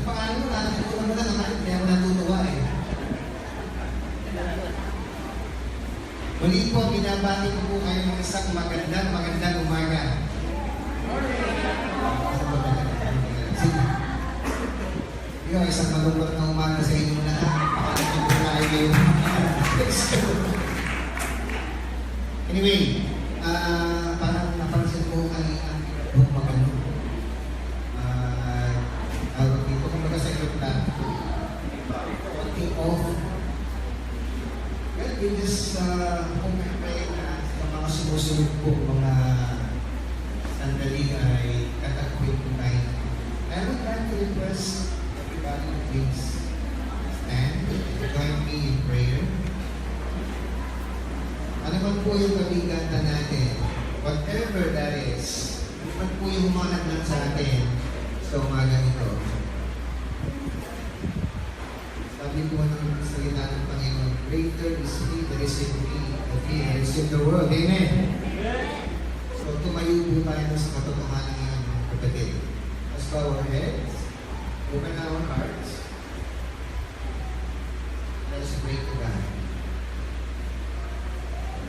pangalan mo, nakalimutan mo na naman, kaya ako natutuwa eh. Muli po, binabati ko po kayo ng isang magandang umaga. Sige. Yung isang malungkot na umaga sa inyo na pakalaking po tayo ngayon. Anyway, parang napansin ko kanina kung magano. Tawag dito, kumbaga sa ilot na konting off. Well, it is kumpay na sa mga sumusunod po mga sandali ay katakwin po tayo. I would like to request everybody to please stand, join me in prayer. Ano man po yung kabigatan natin, whatever that is, ano man po yung humanap lang sa atin sa umaga nito. Sabi po ng salita ng Panginoon, greater is He that is in me than He that is in the world. Amen? So tumayo po tayo sa katotohanan ngayon, kapatid. Let's bow our heads, open our hearts, let's pray to God.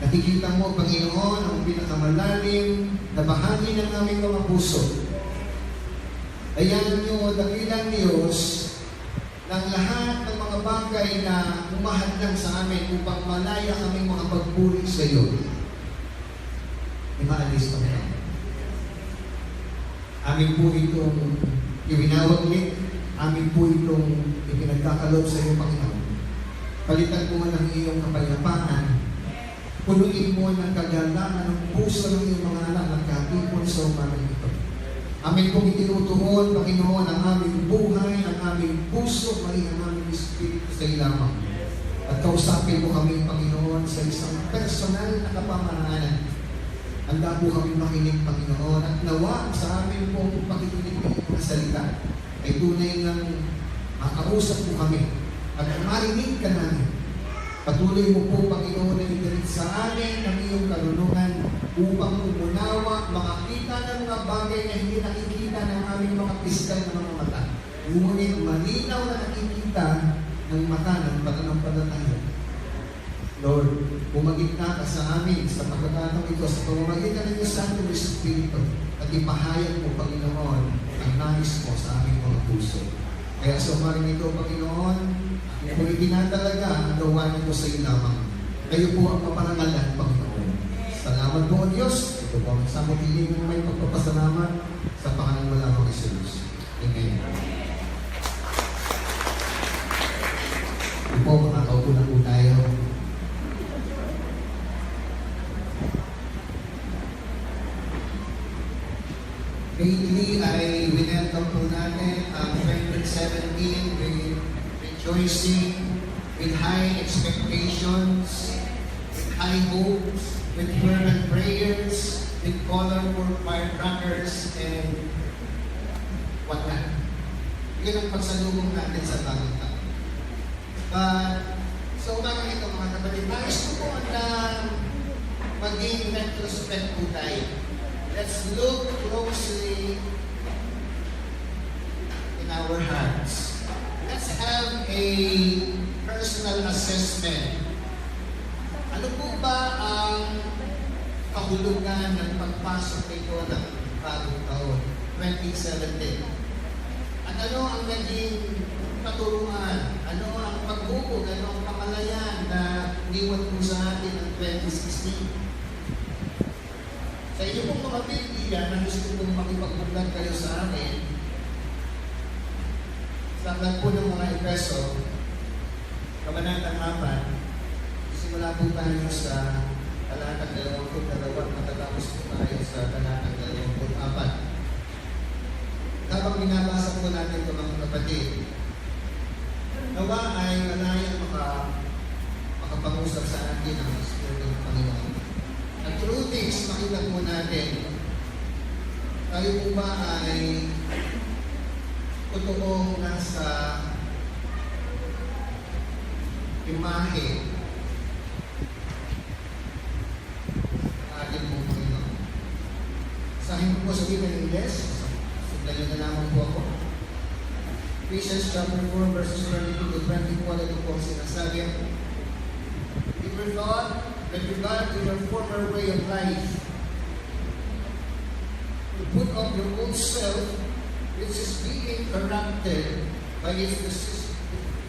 Nakikita mo, Panginoon, ang pinakamalalim na bahagi ng aming mga puso. Ayan nyo, dakilang Diyos, ng lahat ng mga bagay na umahadlang sa amin upang malaya kaming mga pagpuri sa iyo. Imaalis kami. Amin po itong iwinawaglit, amin po itong ipinagkakalob sa iyo, Panginoon. Palitan mo ng iyong kapayapaan. Punuin mo ng kagalangan ng puso ng iyong mga anak ng katipon sa umaga ito. Amin pong itinutuon, Panginoon, ang aming buhay, ang aming puso, mali ang aming espiritu sa ilamang. At kausapin mo kami, Panginoon, sa isang personal na kapamaranan. Handa po kami makinig, Panginoon, at nawa sa amin pong pakikinig ng mga salita ay tunay ng makausap mo kami at marinig ka namin. Patuloy mo po, Panginoon, na italit sa amin ang iyong karunungan upang umunawa, makakita ng mga bagay na hindi nakikita ng aming mga piskal na mga mata. Ngunit malinaw na nakikita ng mata ng pananampalataya. Lord, bumagitna ka sa amin sa pagkakataong ito sa pamamagitan ng iyong Santo Espiritu at ipahayag mo, Panginoon, ang nais mo sa aming mga puso. Kaya sa umaring ito, Panginoon, kung itinatalaga ang gawa nito sa iyo lamang, kayo po ang maparangalan, Panginoon. Salamat po, Diyos. Ito po ang samot hiling ng may pagpapasalamat sa pangalan mo lamang Jesus. Amen. Ito po, makakaupo na po tayo. Lately ay winelcome po natin ang 2017 rejoicing, with high expectations, with high hopes, with fervent prayers, with colorful firecrackers, and whatnot. Yun ang pagsalubong natin sa bagong taon. But, so umaga ito mga kapatid, nais ko po na maging retrospect po tayo. Let's look closely in our hearts. Let's have a personal assessment. Ano po ba ang kahulugan ng pagpasok nito ng bagong taon, 2017? At ano ang naging katuruan? Ano ang paghubog? Ano ang kamalayan na niwan po sa atin ng 2016? Sa inyo pong mga Biblia na gusto kong makipagbulag kayo sa akin, sa aklat po ng mga Efeso, Kabanatang 4, simula po tayo sa talatang 22 at matatapos po tayo sa talatang 24. Habang binabasa po natin ito mga kapatid, nawa ay malayang makapangusap sa atin ang Espiritu ng Panginoon. At through this, makita po natin, tayo po ba ay totoong nasa imahe ng ating pong Panginoon. Sahin ko po sabihin ng Ingles, sundalo na lamang po ako. Ephesians chapter 4, verses 22 to 24, ito po ang sinasabi. If you thought that regard to your former way of life, to put off your old self, which is being corrupted by its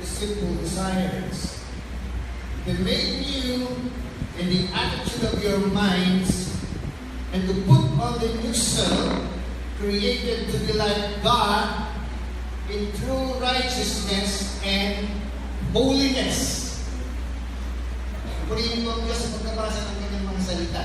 deceitful desires, to make new in the attitude of your minds, and to put on the new self, created to be like God in true righteousness and holiness. Purihin ko ang Diyos sa pagkabasa ng kanyang mga salita.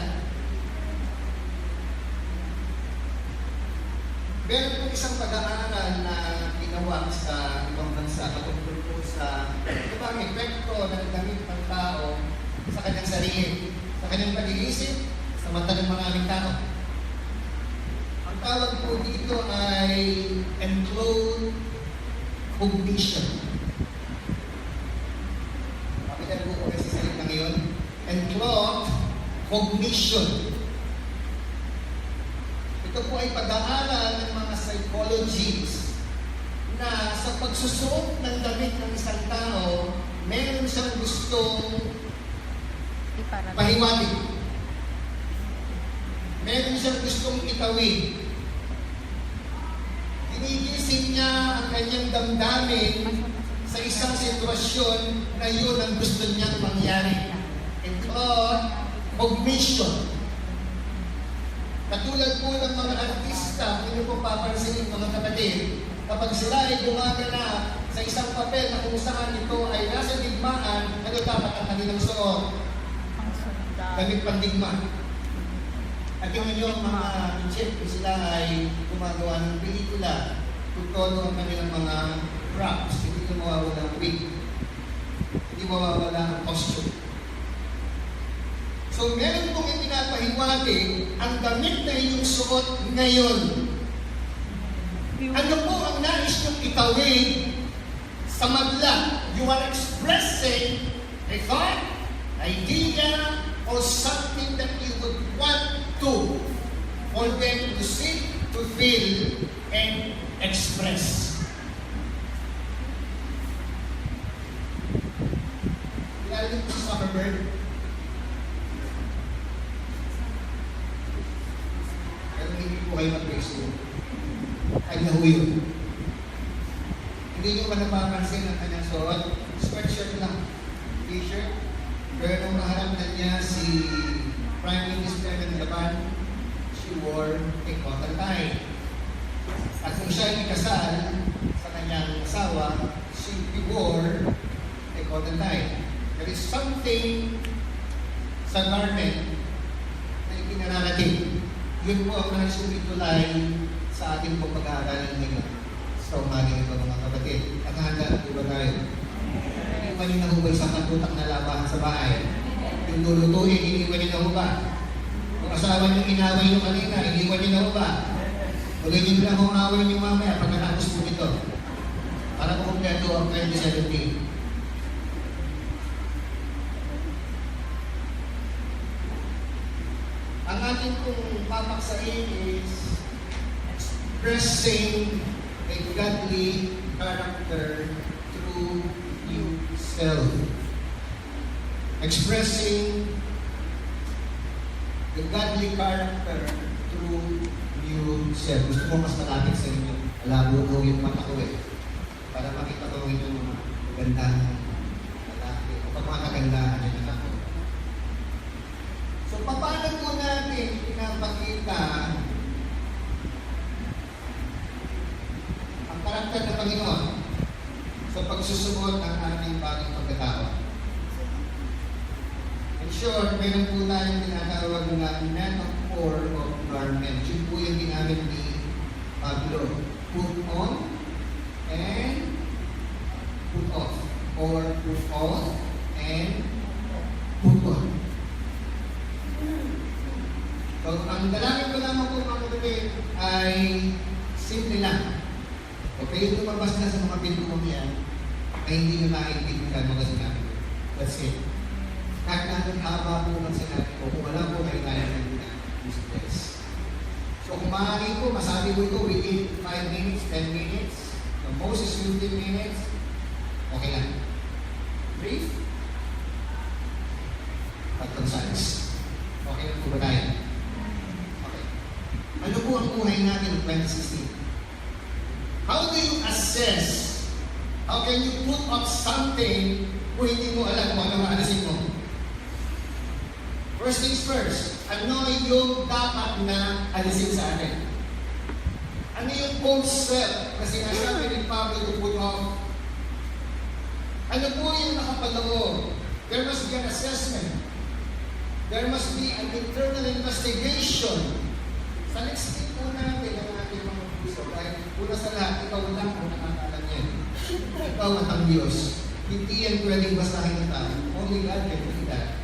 Meron po isang pag-aaral na ginawa sa ibang bansa patungkol po sa ibang epekto ng damit ng tao sa kanyang sarili, sa kanyang pag-iisip, sa mata ng maraming tao. Ang tawag po dito ay enclosed cognition. Pakitan po ko kasi salita ngayon. Enclosed cognition. Ito po ay pag-aaral ng mga psychologists na sa pagsusuot ng damit ng isang tao, meron siyang gustong pahiwatig. Meron siyang gustong itawid. Ginigising niya ang kanyang damdamin sa isang sitwasyon na yun ang gusto niyang mangyari. Ito, cognition. Katulad po ng mga artista, kung po papansinin mga kapatid, kapag sila ay gumaganap sa isang papel na kung saan ito ay nasa digmaan, ano dapat ang kanilang suot? Gamit pandigma. At yung inyong mga chef, sila ay gumagawa ng pelikula, kung todo ang kanilang mga props, hindi ko mawawala ang wig, hindi mawawala ang costume. So, meron pong ipinapahiwatig ang damit na inyong suot ngayon. Ano po ang nais niyong itawid sa madla? You are expressing a thought, idea, or something that you would want to for them to see, to feel, and express. Kilala niyo po si Zuckerberg? Pero hindi po kayo mag-Facebook. Ay nahu yun. Hindi nyo ba napapansin ang kanyang suot? Sweatshirt lang. T-shirt. Pero nung naharap na niya si Prime Minister ng Japan, she wore a cotton tie. At kung siya ay kasal sa kanyang asawa, she wore a cotton tie. There is something sa garment na ikinararating. Yun po ang nais kong itulay sa ating pag-aaral ngayon. Sa umagang ito mga kapatid. At handa, di ba tayo? Iniwan niyo na hubay sa katutak na labahan sa bahay. Yung lulutuin, iniwan niyo na hubay. Kung asawa niyo inaway niyo kanina, iniwan niyo na hubay. Tuloy niyo lang kung away niyo mamaya pagkatapos po ito. Para po kompleto ang 2017. Ang ating pong papaksain is expressing a godly character through new self. Expressing the godly character through new self. Gusto ko mas malapit sa inyo. Alabo ko yung mata ko para makita ko yung mga gandang lalaki. O pag mga kagandahan yung anak ko. So, paano po natin pinapakita ang karakter ng Panginoon sa pagsusuot ng ating bagong pagkatao? In short, meron po tayong tinatawag na metaphor of garment. Yun po yung ginamit ni Pablo. Put on and put off. Or put off and put on. So, ang dalangin ko lamang po mga kapatid ay simple lang. Okay, yung lumabas na sa mga pintuang yan, ay hindi na maiintindihan mga sinabi ko. That's it. Kahit natin haba po ng sinabi ko, kung wala po kayo kaya ng useless. So kung maaari po, masabi ko ito within 5 minutes, 10 minutes, The most is 15 minutes. Okay lang. Brief. At concise. Okay lang po ba tayo? Okay. Ano po ang buhay natin ng 2016? How do you assess? How can you put up something kung hindi mo alam kung ano maalisin mo? First things first, ano yung dapat na alisin sa atin? Ano yung concept na sinasabi ni Pablo to put off? Ano po yung nakapaloob? There must be an assessment. There must be an internal investigation. Sa next step po natin ang ating mga puso. Dahil una sa lahat, ikaw lang ang nakakalam yan. Ikaw at ang Diyos. Hindi yan pwedeng basahin ng tao. Only God can do that.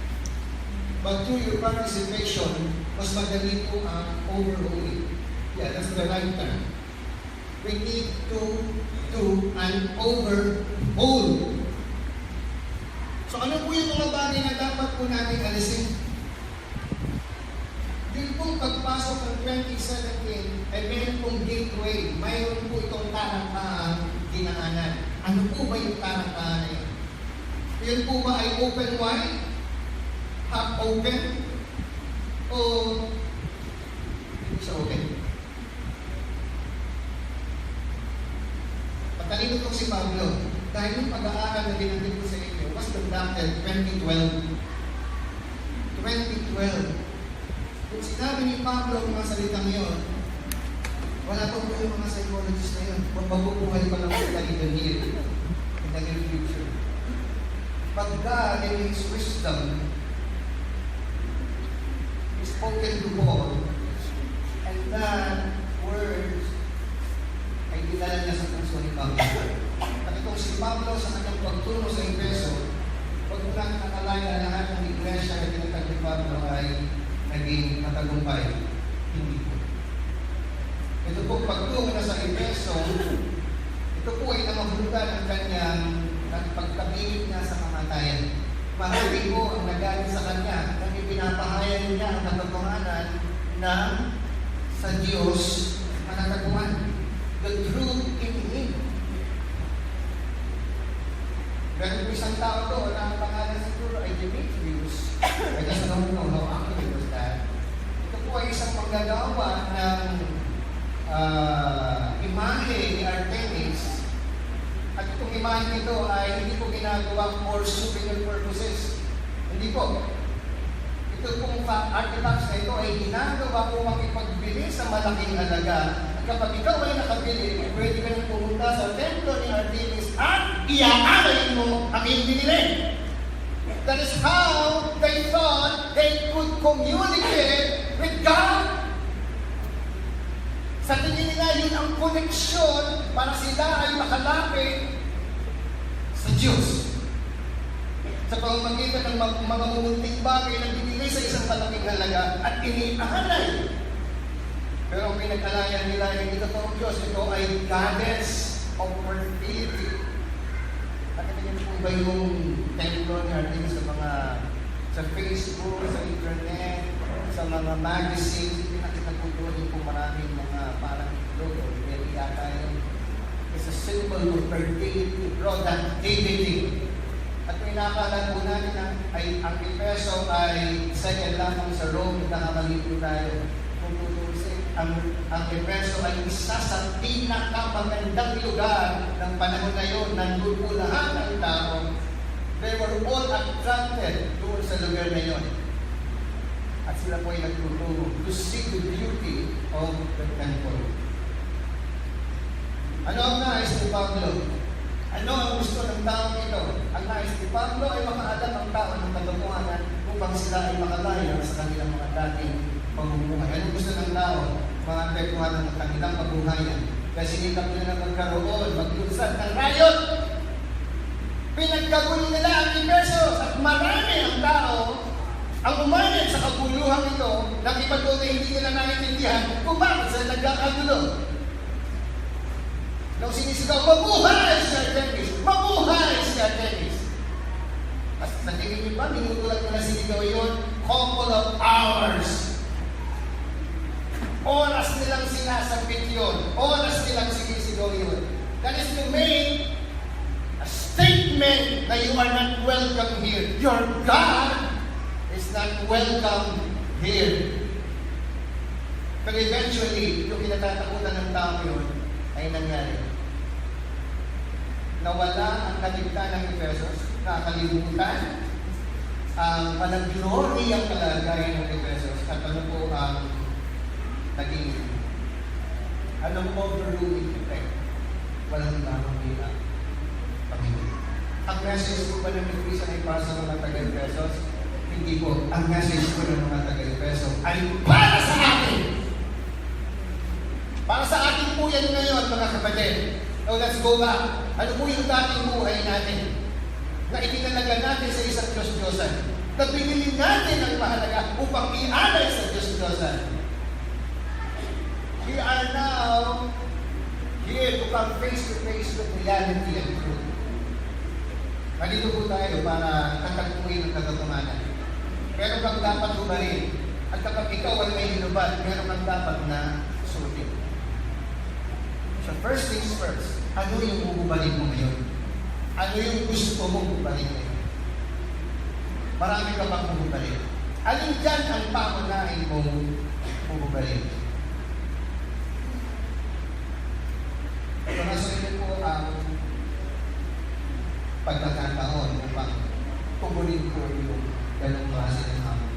But through your participation, mas madali po ang overhauling. Yeah, that's the right term. We need to do an overhaul. So ano po yung mga bagay na dapat po natin alisin? Yung pong pagpasok ng 2017 ay meron pong gateway. Mayroon po itong tarangkaang dinaanan. Ano po ba yung tarangkahan na yun? Yun po ba ay open wide? Half open? O hindi siya open? Patalino itong si Pablo. Dahil yung pag-aaral na ginantin ko sa inyo was conducted 2012. 2012. Kung sinabi ni Pablo ang mga salitang yun, wala pa po yung mga psychologists na yun. Mabubuhay pa lang sila even here in the near future. But God, in His wisdom, He spoken to Paul, and that words ay dinala niya sa puso ni Pablo. At itong si Pablo sa kanyang pagtulong sa Efeso, pag mula nakalaya lahat ng iglesia na tinatag ni Pablo ay naging matagumpay. Hindi po. Ito po pagtungo na sa Efeso, ito po ay namahulugan ang kanyang pagtabilib niya sa kamatayan. Marami po ang nagaling sa kanya nang ipinapahayag niya ang katotohanan na sa Diyos manataguan. The truth in Him. Meron po isang tao doon na ang pangalan siguro ay Demetrius. I just don't know how accurate was that. Ito po ay isang manggagawa ng imahe ni Artemis. At itong imahe nito ay hindi po ginagawa for souvenir purposes. Hindi po. Ito pong artifacts na ito ay ginagawa upang ipagbili sa malaking halaga. Kapag ikaw ay nakabili, pwede ka nang pumunta sa templo ni Artemis at iaalayin mo ang iyong binili. That is how they thought they could communicate with God. Sa tingin nila, yun ang koneksyon para sila ay makalapit sa Diyos. Sa pamamagitan ng mga mumunting bagay na binigay sa isang malaking halaga at iniaalay. Pero ang pinag-alayan nila ay ito toong Diyos, ito ay goddess of fertility. Nakita niyo po ba yung templo ni Artemis sa Facebook, sa internet, sa mga magazines, pinakita po doon yung maraming mga parang logo, hindi yata yun. It's a symbol of fertility, productivity. At pinakala po natin ay ang Efeso ay second lamang sa Rome, nagkakamali po tayo. Ang Efeso ay isa sa pinakamagandang lugar ng panahon na yun. Nandun po lahat ng tao. They were all attracted doon sa lugar na yun. At sila po ay nagtuturo to see the beauty of the temple. Ano ang nais ni Pablo? Ano ang gusto ng taong ito? Ang nais ni Pablo ay makaalam ang tao ng katotohanan upang sila ay makalaya sa kanilang mga dating pamumuhay. Anong gusto ng tao? Mga apektuhan ng kanilang pabuhayan. Kasi sinigap nila na magkaroon, maglunsad ng riot. Pinagkagulo nila ang Efeso at marami ang tao ang umanib sa kaguluhan ito ng iba doon na hindi nila naiintindihan kung bakit sila nagkakagulo. Nung sinisigaw, mabuhay si Artemis! Mabuhay si Artemis! At sa tingin niyo ba, minutulat ko na sinigaw yun? Couple of hours. Oras nilang sinasabit yun. Oras nilang sinisigaw yun. That is mean na you are not welcome here. Your God is not welcome here. Pero eventually, yung kinatatakutan ng tao yun ay nangyari. Nawala ang kaligtaan ng Efesos, nakakalimutan ang panag-glory ang kalagayan ng Efesos at ano po ang naging anong overruling effect. Walang lamang nila. Ang message po ba ng Efesos ay para sa mga taga-Efesos? Hindi po. Ang message po ng mga taga-Efesos ay para sa atin! Para sa atin po yan ngayon, mga kapatid. Now, let's go back. Ano po yung dating buhay natin? Na itinalaga natin sa isang Diyos-Diyosan. Na pinili natin ang mahalaga upang i-alay sa Diyos-Diyosan. We are now here to come face to face with reality and truth. Nandito po tayo para tatagpuin ang katotohanan. Meron kang dapat hubarin. At kapag ikaw ay may hinubad, meron kang dapat na sutin. So first things first, ano yung huhubarin mo ngayon? Ano yung gusto mong hubarin ngayon? Marami ka bang huhubarin? Alin dyan ang pangunahin mong huhubarin? So nasa po ang pagkakataon upang tugunin ko yung ganong klase ng hamon.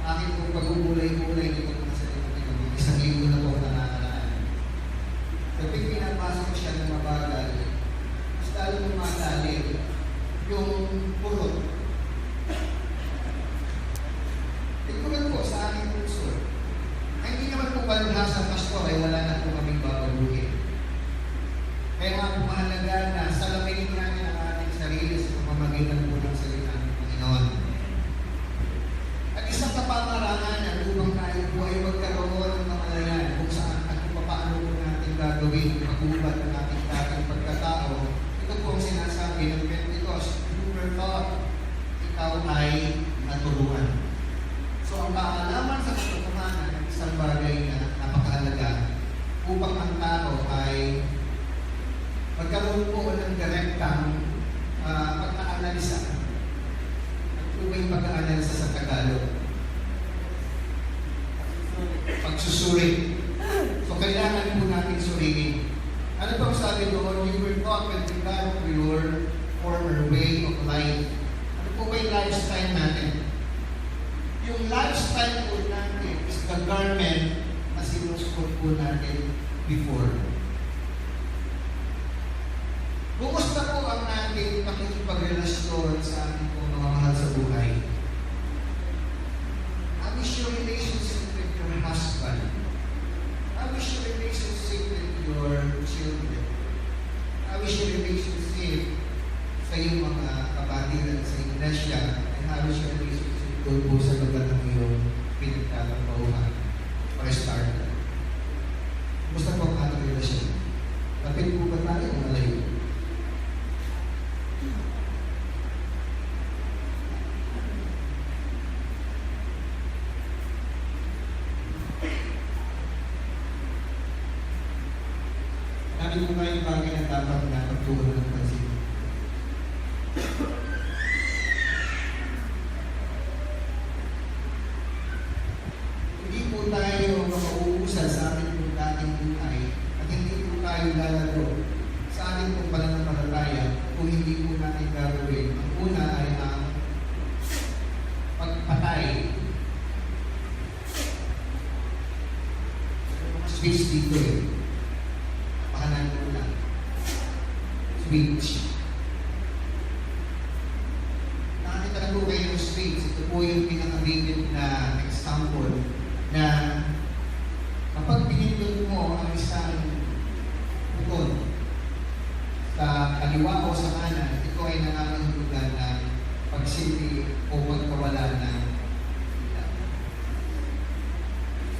Akin po pag-umulay-mulay nito kung sa ito, isang linggo na po nangangalaan. Kapag pinapasok ko siya ng mabagal, mas lalo lumalalim yung purot. Tignan po sa aking puso. Ay, hindi naman po palulasa, pastor, ay wala na po kaming babaluhin. Kaya nga po mahalaga na salaminin natin ang ating sarili sa pamamagitan po ng salita ng Panginoon. At isang kapamarangan upang tayo po ay magkaroon ng kamalayan kung saan at kung paano po natin gagawin pag-ubat ng ating dating pagkatao. Ito po ang sinasabi ng Pentecost, you were taught, ikaw ay naturuan. So ang kaalaman sa katotohanan ng isang bagay na napakahalaga upang ang tao ay magkaroon po ng direktang pagka-analisa. Ano ba yung pagka-analisa sa Tagalog? Pagsusuri. So kailangan po natin suriin. Ano pang sabi doon? You were taught with regard to your former way of life. Ano po ba yung lifestyle natin? Yung lifestyle po natin is the garment na sinusuot po natin before. Kumusta po ang ating pakikipagrelasyon sa ating mga mahal sa buhay? How is your relationship with your husband? How is your relationship with your children? How is your relationship sa iyong mga kapatiran sa iglesia? And how is your relationship doon po sa lugar ng iyong pinagtatrabahuhan? Restart. Kumusta po ang ating relasyon? Lapit po ba tayo o malayo? Sabi ko nga yung bagay na dapat na pagtuunan ng pansin. Hindi po tayo makauusan sa ating pong dating buhay at hindi po tayo lalago sa ating pong pananampalataya kung hindi po natin gagawin. Ang una ay ang pagpatay. Switch dito eh. Pakanan ko lang. Switch. Nakakita na po kayo ng switch. Ito po yung pinaka-vivid na example na kapag pinindot mo ang isang button sa kaliwa o sa kanan, ito ay nangangahulugan ng pagsindi o pagkawala ng ilaw.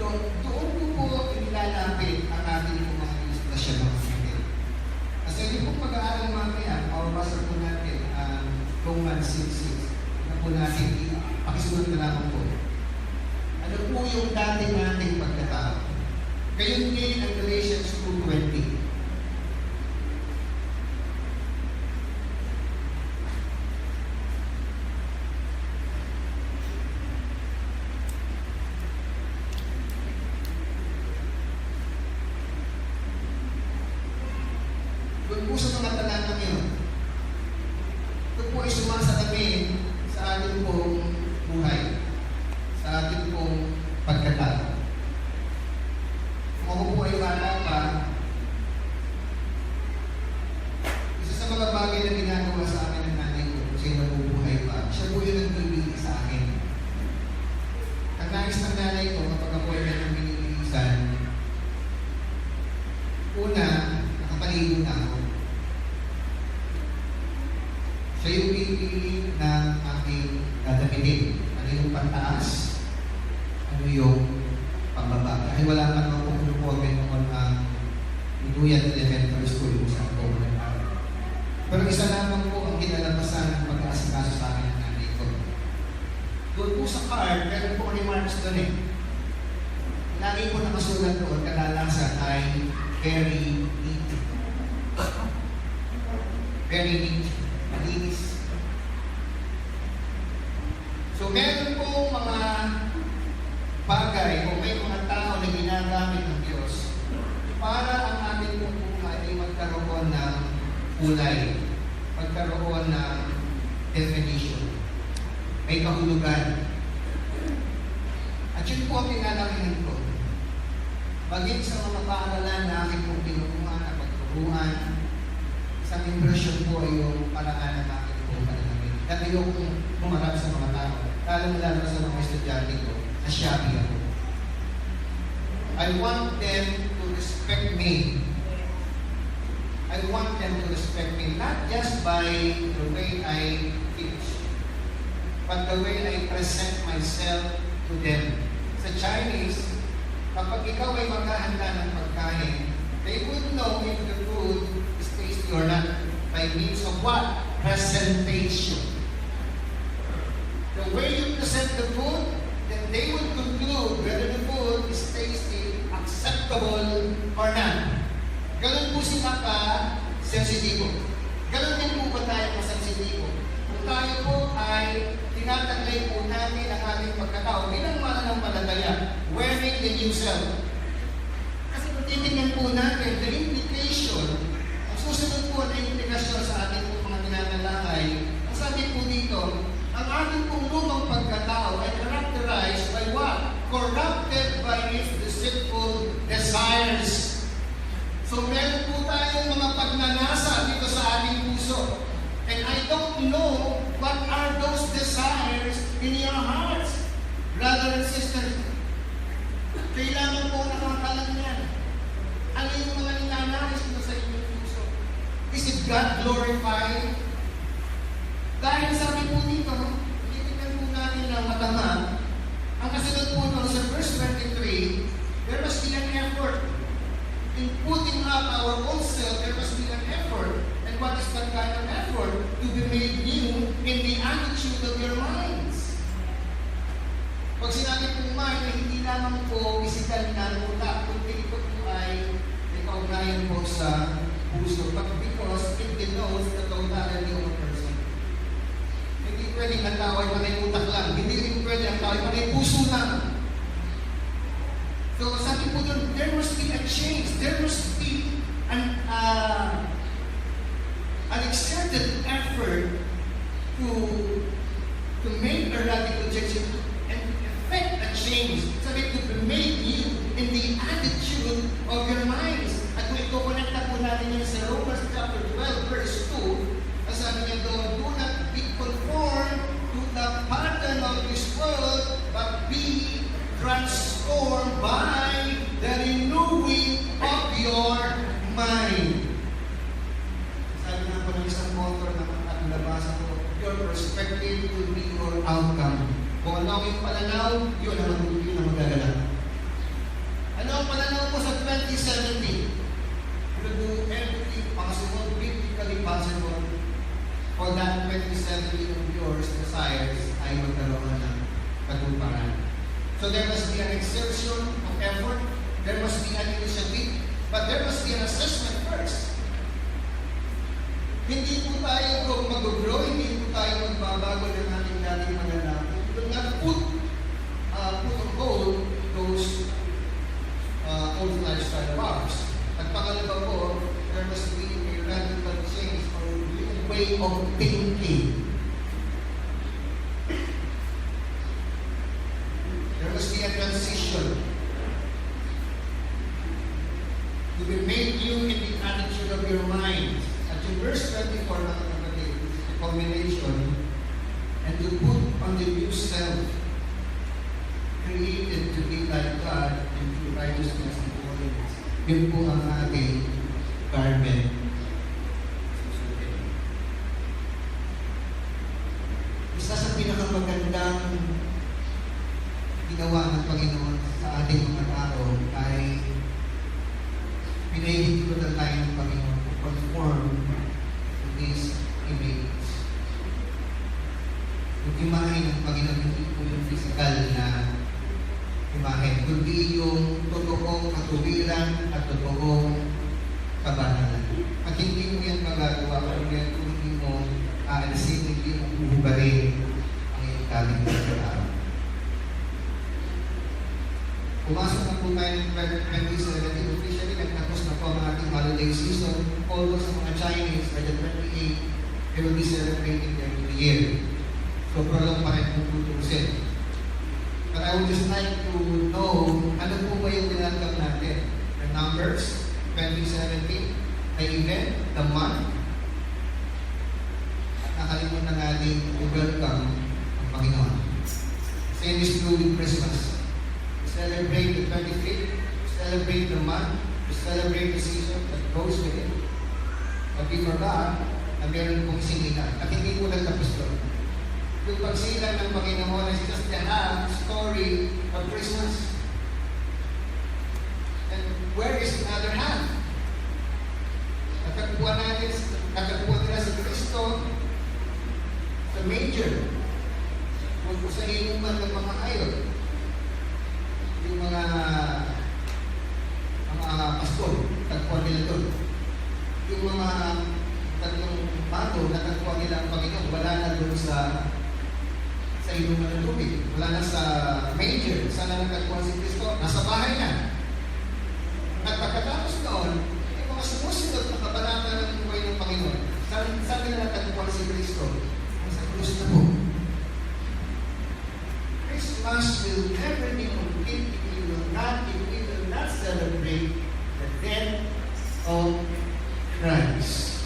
So, doon ko po inilalapit ang ating mga ilustrasyon ng kapatid. Kasi yung pong pag-aaral mamaya, mababasa po natin ang Romans 6:6 na po natin pakisulat na naman po. Ano po yung dati nating pagkatao? Ngayon din ang 2:20. Doon po sa mga talatang yun, ito po ay sumasalamin sa ating pong buhay, sa ating pong pagkatao. Kung ako po ay bata pa, isa sa mga bagay na ginagawa sa akin ng nanay ko, kung siya'y nabubuhay pa, siya po yung nagpipili sa akin. Ang nais ng nanay ko, kapag ako ay kanyang pinilisan, una, nakapaligo na ako. Siya yung pipili ng aking dadamitin. Ano yung pantaas? Ano yung pambaba? Dahil wala pa naman kung pinupoven noon ang Inuyan Elementary School kung saan po nag-aaral. Pero isa lamang po ang kinalabasan ng pag-aasikaso sa akin ng nanay ko. Doon po sa card, meron po remarks doon eh. Lagi po nakasulat doon, kadalasan ay very neat. Very neat. Malinis. So, meron po mga bagay o may mga tao na ginagamit ng Diyos para ang ating pong buhay ay magkaroon ng kulay, magkaroon ng definition, may kahulugan. At yun po ang pinalamihan ko. Bagay sa mga paaralan na aking pong tinuruan at pagturuan, isang impresyon po ay yung paraan ng aking pong pananamit. At ayokong pumarap sa mga tao, lalong-lalo sa mga estudyante ko, na shabby ako. I want them to respect me. I want them to respect me, not just by the way I teach, but the way I present myself to them. Sa Chinese, kapag ikaw ay maghahanda ng pagkain, they would know if the food is tasty or not by means of what? Presentation. The way you present the food, then they will conclude whether the food is tasty, acceptable, or not. Ganun po sila ka-sensitibo. Ganun din po ba tayo ka-sensitibo? Kung tayo po ay tinataglay po natin ang ating pagkatao bilang mananampalataya, wearing the new self. Kasi kung titingnan po natin, the implication, ang susunod po na implikasyon sa ating po mga tinatalakay, ang sabi po dito, ang ating pong lumang pagkatao ay characterized by what? Corrupted by its deceitful desires. So meron po tayong mga pagnanasa dito sa ating puso. And I don't know what are those desires in your hearts, brothers and sisters. Kailangan po nakakalam yan. Ano yung mga ninanais mo sa inyong puso? Is it God glorified? Dahil sabi po dito, titignan po natin ng matama, ang kasunod po nun sa verse 23, there must be an effort. In putting up our own self, there must be an effort. And what is that kind of effort? To be made new in the attitude of your minds. Pag sinabi po mind, ay hindi lamang po physical na utak, kundi ito po ay may kaugnayan po sa puso. But because it denotes the totality of a person. Hindi pwedeng ang tao ay panay utak lang. Hindi rin pwede ang tao ay panay puso lang. So sabi po doon, there must be a change. There must be an exerted effort to make a radical change and effect a change. Sabi to be made new in the attitude of your minds. At kung ito-connecta po natin yun sa Romans chapter 12 verse 2, ang sabi niya doon, do not be conformed to the pattern of this world, but be transformed by the renewing of your mind. Sabi nga po ng isang author na nabasa ko, your perspective will be your outcome. Kung ano ang iyong pananaw, yun ang magagalak. Ano ang pananaw mo sa 2017? You will do everything possible, biblically possible, for that 2017 of yours desires ay magkaroon ng katuparan. So there must be an exertion of effort, there must be an initiative, But there must be an assessment first. Hindi po tayo mag-grow, hindi po tayo magbabago ng ating dating mananakit. We will not put on hold those old lifestyle of ours. At pangalawa po, there must be a radical change or a new way of thinking. There must be a transition to be made new in the attitude of your mind. At in verse 24, mga kapatid, the culmination, and to put on the new self, created to be like God in true righteousness and holiness. Yun po ang ating garment. Isa sa pinakamagandang ginawa ng Panginoon sa ating mga tao ay pinahihintulutan tayo ng Panginoon to conform to this image. Yung imahe ng Panginoon, hindi po yung physical na imahe, kundi yung totoong katuwiran at totoong kabanalan. At hindi mo yan magagawa kung hindi mo aalisin, hindi mo uhubarin ang iyong dating pagkatao. Pumasok na po tayo ng 2017, officially nagtapos na po ang ating holiday season. Almost sa mga Chinese, by the 28th, they will be celebrating their New Year. So, prolong pa rin kung tutusin. But I would just like to know, ano po ba yung tinatawag natin? The numbers, 2017, the event, the month. At nakalimutan natin i-welcome ang Panginoon. Same is true with Christmas. We celebrate the 25th, we celebrate the month, we celebrate the season that goes with it. But we forgot na meron pong singilan. At hindi po nagtapos doon. Yung pagsilang ng Panginoon is just the half story of Christmas. And where is the other half? Natagpuan nila si Kristo sa manger. Kung sa inuman ng mga hayop. Yung mga paskol, tagpuan nila doon. Yung mga tatlong bago, natagpuan nila ang Panginoon, wala na doon sa inuman ng tubig. Wala na sa manger. Sana nagtagpuan si Kristo. Nasa bahay na. At pagkatapos noon, yung mga sumusunod na kabanata ng buhay ng Panginoon, saan nila nagtagpuan si Kristo? Nasa krus na po. Christmas will never be complete if we will not celebrate the death of Christ.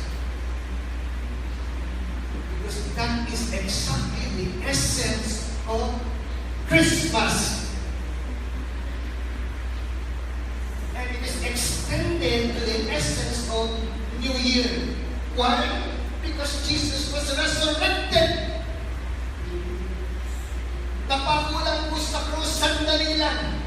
Because that is exactly the essence of Christmas. And it is extended to the essence of New Year. Why? Because Jesus was resurrected. Napakulang po sa krus, sandali lang.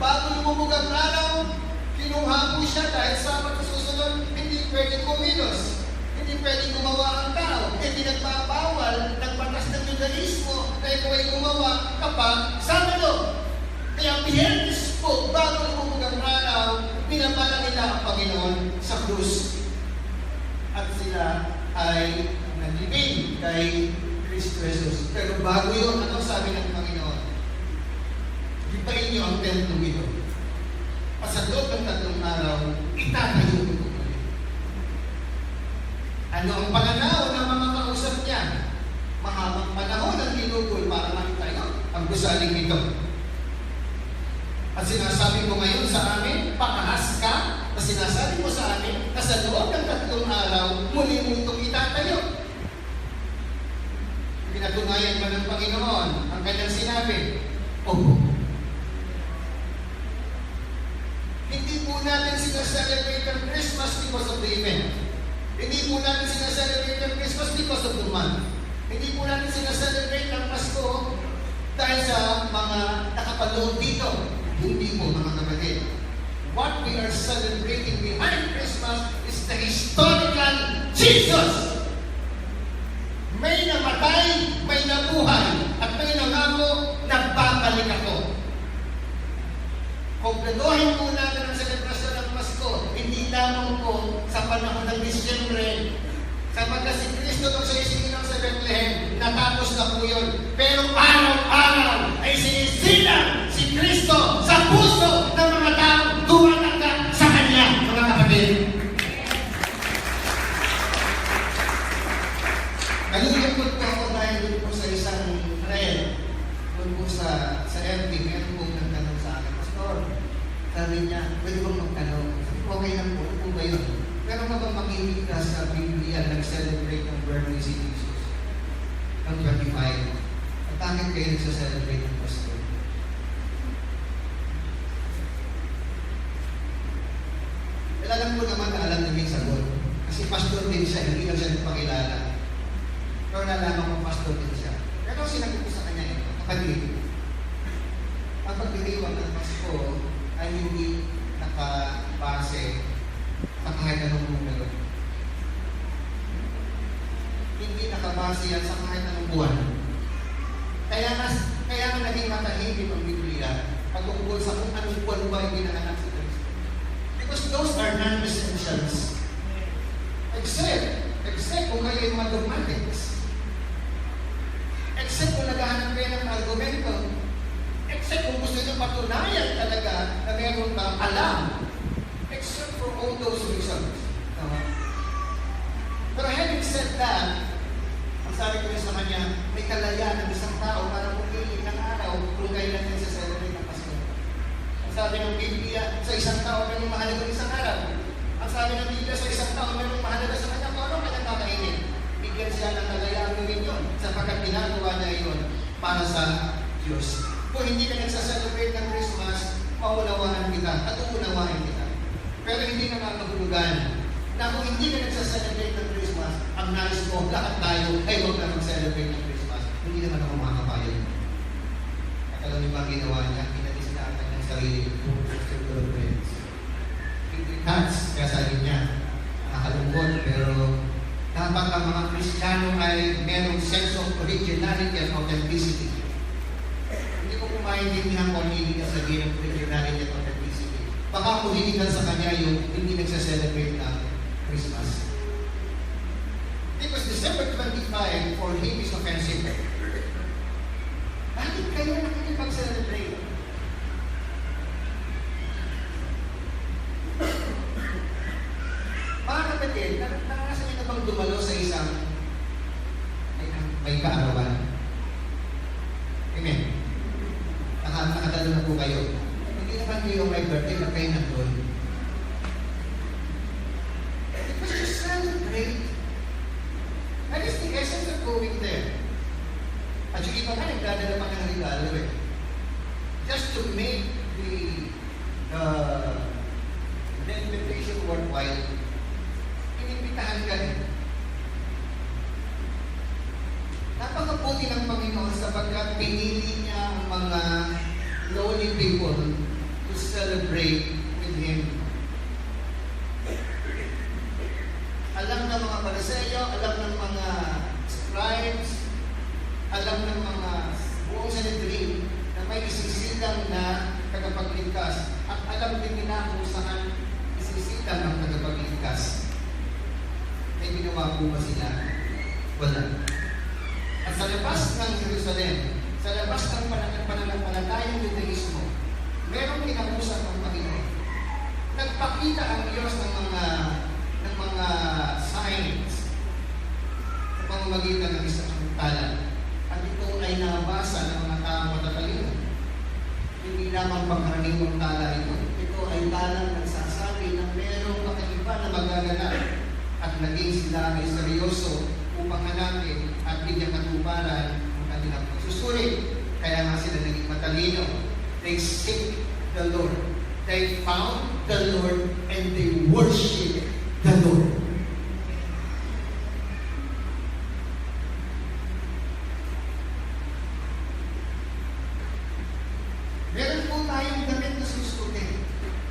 Bago lumubog ang araw, kinuha po siya dahil sa susunod, hindi pwede kumilos. Hindi pwede gumawa ang tao. Hindi nagpapawal ng batas ng Judaismo na ikaw ay gumawa kapag Sabado. Kaya Biyernes po, bago lumubog ang araw, pinapala nila ang Panginoon sa krus. At sila ay nalibing kay Kristo Jesus. Pero bago yun, ano sabi ng Panginoon? Gipain niyo ang templo ito. Pasadot ng 3 araw, itatayo ko ito. Ano ang pananaw ng mga kausap niya? Mahabang panahon ang ginugol para makita nyo ang gusaling ito. At sinasabi mo ngayon sa amin, pakahas ka, at sinasabi mo sa amin, na sa loob ng 3 araw, muli mo itong itatayo. Pinatunayan ba ng Panginoon ang kanyang sinabi? Opo. Hindi po natin sinaselebrate ang Christmas because of the event. Hindi po natin sinaselebrate ang Christmas because of the month. Hindi po natin sinaselebrate ang Pasko dahil sa mga nakapanood dito. Hindi po, mga kapatid. What we are celebrating behind Christmas is the historical Jesus. May namatay, may nabuhay, at may nangako, nagbabalik ako. Kompletuhin po natin ang selebrasyon ng Pasko, hindi lamang po sa panahon ng Disyembre. Sapagkat si Kristo nung siya isilang sa Bethlehem, natapos na po yun. Pero araw-araw ay sinisilang si Kristo sa puso ng mga taong tumatanggap sa Kanya, mga kapatid. Nalulungkot po ako dahil doon po sa isang thread, doon po sa FB, meron pong nagtanong sa akin, Pastor, sabi niya, pwede bang magtanong? Okay lang po, po ba yun? Pero ka bang makikinig sa Biblia nag-celebrate ng birthday si Jesus? Ang 25. At bakit kayo nagsa-celebrate ng Pasko? Well, alam ko naman na alam namin sagot. Kasi pastor din siya, hindi lang siya nagpakilala. Pero nalaman ko pastor din siya. Pero sinabi ko sa kanya ito, kapatid, ang pagdiriwang ng Pasko ay hindi nakabase sa kahit anong numero. Hindi nakabase yan sa kahit anong buwan. Kaya nga naging matahimik ang Biblia pagtungkol sa kung anong buwan ba yung ginanganak si Kristo. Because those are non-essentials. Except kung kayo yung mathematics. Except kung naghahanap kayo ng argumento. Except kung gusto nyo patunayan talaga na meron kang alam. Except for all those reasons. Pero having said that, ang sabi ko rin sa kanya, may kalayaan ng isang tao para pumili ng araw kung kailan niya sa-celebrate ng Pasko. Ang sabi ng Biblia, sa isang tao may mahalaga ng isang araw. Ang sabi ng Biblia, sa isang tao may mahalaga sa kanya kung ano kanyang kakainin. Bigyan siya ng kalayaan gawin yun sapagkat ginagawa niya yun para sa Diyos. Kung hindi ka nagsa-celebrate ng Christmas, maunawaan kita at uunawain kita. Pero hindi na makahulugan na kung hindi ka nagsa-celebrate ng Christmas, ang nais mo, lahat tayo ay huwag na mag-celebrate ng Christmas. Hindi naman ako makakapayan. At alam niyo ba ginawa niya? Pinalis na ang kanyang sarili. Kaya sabi niya, nakakalungkot, pero dapat ang mga Kristiyano ay merong sense of originality and authenticity. Hindi ko kumaintindihan kung hindi ka sabihin ng originality and authenticity. Baka kuhiligan sa kanya yung hindi nagsa-celebrate ng Christmas. Because December 25 for him is offensive. Bakit kayo nakikipag-celebrate? Mga kapatid, naranasan niyo na bang dumalo sa isang may kaarawan? Amen. Nakadalo na po kayo. Hindi naman kayo may birthday na kayo nandun. Because you celebrate. That is the essence of going there. At yung iba nga, nagdadala pa ng regalo eh. Just to make the invitation worthwhile, inimbitahan ka eh. Napakabuti ng Panginoon sapagkat pinili niya ang mga lonely people to celebrate with Him. Alam ng mga Pariseo, alam ng mga scribes, alam ng mga buong Sanhedrin na may isisilang na tagapagligtas. At alam din nila kung saan isisilang ang tagapagligtas. May ginawa po ba sila? Wala. At sa labas ng Jerusalem, sa labas ng pananampalatayang Judaismo, merong kinausap ng Panginoon. Nagpakita ang Diyos ng mga signs sa pamamagitan ng isang tala. At ito ay nabasa ng mga taong matatalino. Hindi lamang pangkaraniwang tala ito. Ito ay talang nagsasabi na merong kakaiba na magaganap at naging sila ay seryoso upang hanapin at bigyan katuparan ang kanilang pagsusuri. Kaya nga sila naging matalino. They seek the Lord. They found the Lord and they worship the Lord. Meron po tayong damit na susutin.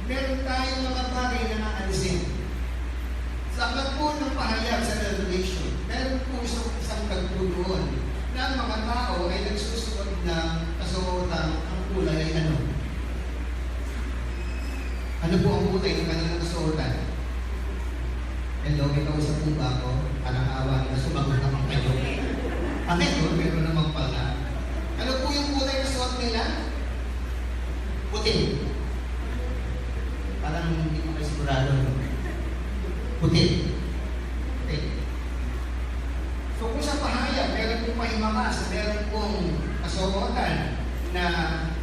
Meron tayong mga bagay na naalisin. Sa aklat po ng pahayag sa Revelation, meron po isang pagpudoon na ang mga tao ay nagsusuot ng kasuotang ang kulay ay ano? Ano po ang kulay ng kanilang kasuotan? Hello, may kausap po ba ako? Parang awa na sumagot naman kayo. Ano? Meron namang pala. Ano po yung kulay na suot nila? Puti. Parang hindi ko kayo sigurado. Puti. Puti. So kung sa pahayag, meron pong pahimamas, meron pong kasuotan na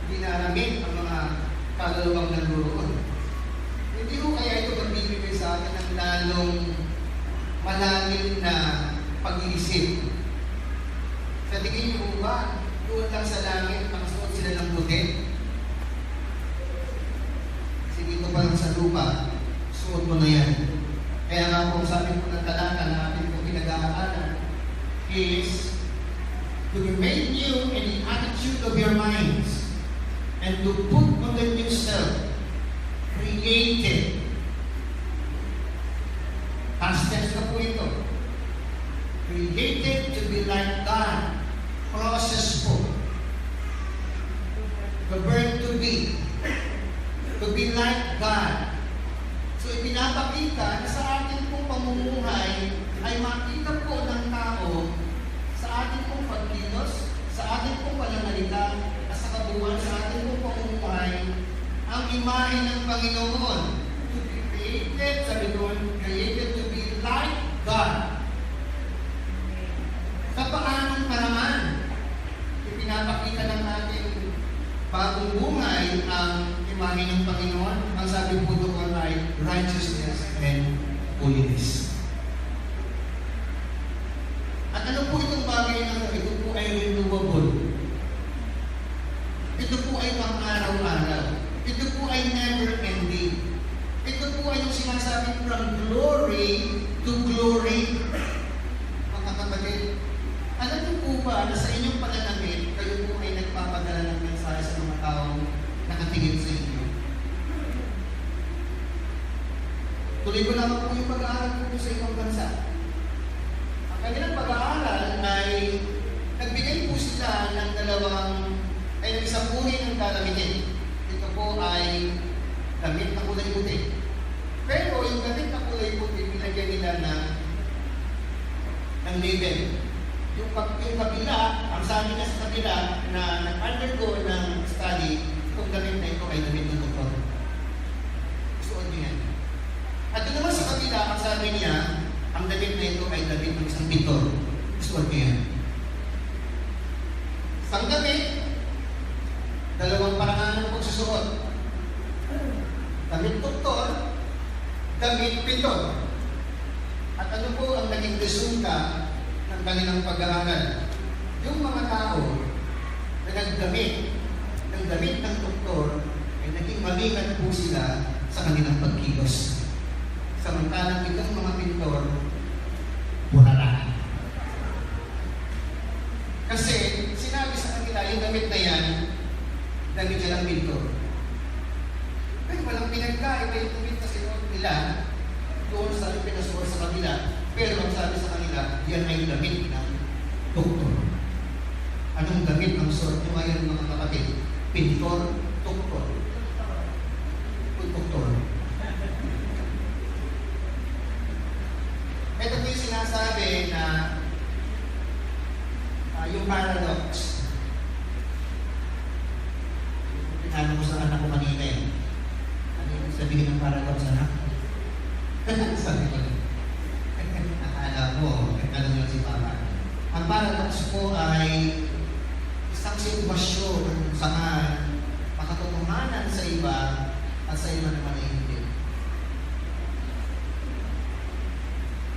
dinaramit ang mga kaluluwang nanduroon. Hindi ko kaya ito magbibigay sa akin ng lalong malalim na pag-iisip. Sa tingin niyo ba, doon lang sa langit, nakasuot sila ng puti? Kasi dito pa lang sa lupa, suot mo na yan. Kaya nga po, sabi ko ng talata na ating po pinag-aaralan is to be made new in the attitude of your minds and to put on the new self, created. Past tense na po ito. Created to be like God. Process po. The verb to be. To be like God. So ipinapakita na sa ating pong pamumuhay ay makita po ng tao sa ating pong pagkilos, sa ating pong pananalita, at sa kabuuan sa ating pong pamumuhay ang imahe ng Panginoon. To be created, sabi doon, created to be like God. Sa paanong paraman, ipinapakita ng ating bagong buhay ang imahe ng Panginoon. Ang sabi po doon ay righteousness and holiness. At ano po itong bagay na ito po ay renewable. Ito po ay pang-araw-araw. Ito po ay never-ending. Ito po ay yung sinasabing from glory to glory. Mga kapatid, alam niyo po ba na sa inyong pananamit, kayo po ay nagpapadala ng mensahe sa mga taong nakatingin sa inyo? Tuloy ko naman po yung pag-aaral po sa ibang bansa. Ang kanilang pag-aaral ay nagbigay po sila ng isang uri ng dalamitin. Ito po ay damit na kulay puti. Pero yung damit na kulay puti, pinagyan nila ng label. Yung kabila, ang sabi niya sa kabila na nag-undergo ng study, itong damit na ito ay damit ng doktor. Suot niya. At ito naman sa kabila, ang sabi niya, ang damit na ito ay damit ng isang pintor. Suot niya. Isang damit, dalawang parangan ng pagsusuot. Damit doktor, damit pintor. At ano po ang naging resulta ng kanilang pag-aaral? Yung mga tao na nagdamit ng damit ng doktor ay naging malingat po sila sa kanilang pagkilos. Samantalang itong mga pintor, burara. Kasi sinabi sa kanila, yung damit na yan, damit siya ng pintor. Pero walang pinagkaiba yung damit na sinuot nila doon sa pinasuot sa kanila. Pero ang sabi sa kanila, yan ay damit ng doktor. Anong damit ang suot nyo ngayon mga kapatid? Pintor, doktor. Doktor. Ito po yung sinasabi na yung paradox. Pinano ko sa anak ko kanina eh. Ano yung sabihin ng paradox, anak? Sabi ko, akala mo, ano yun si Papa. Ang paradox po ay isang sitwasyon kung saan makatotohanan sa iba at sa iba naman ay hindi.